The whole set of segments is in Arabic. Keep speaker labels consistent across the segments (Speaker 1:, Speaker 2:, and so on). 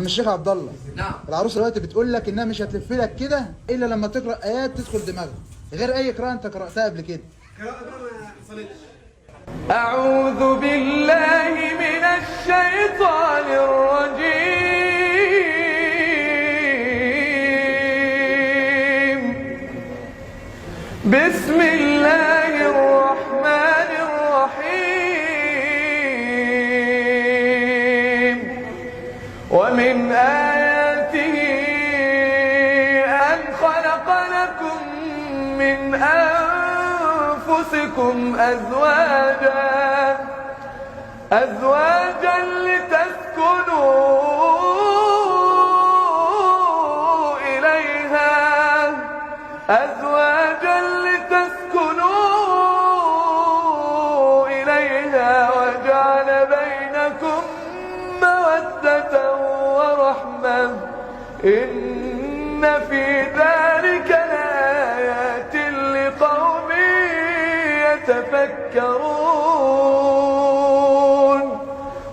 Speaker 1: عم الشيخ عبد الله،
Speaker 2: نعم.
Speaker 1: العروسه دلوقتي بتقول لك انها مش هتلف لك كده الا لما تقرا ايات تدخل دماغها غير اي قراءه انت قراتها قبل كده.
Speaker 2: أعوذ بالله من الشيطان الرجيم. بسم الله الرحمن الرحيم. ومن آياته أن خلق لكم من أنفسكم أزواجا لتسكنوا إليها وجعل بينكم مودة ورحمة إن في ذلك لآيات لقوم يتفكرون.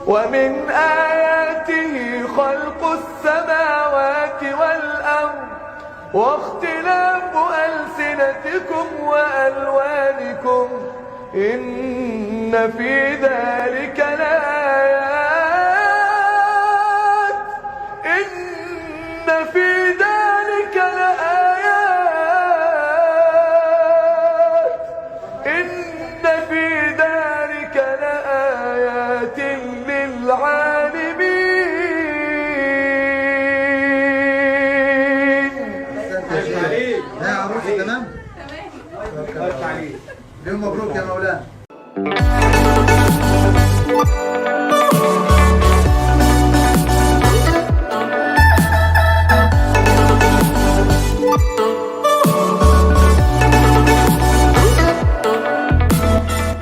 Speaker 2: ومن آياته خلق السماوات والأرض واختلاف ألسنتكم وألوانكم إن في ذلك لآيات للعالمين.
Speaker 1: يا عروسه تمام؟ اليوم مبروك يا مولانا.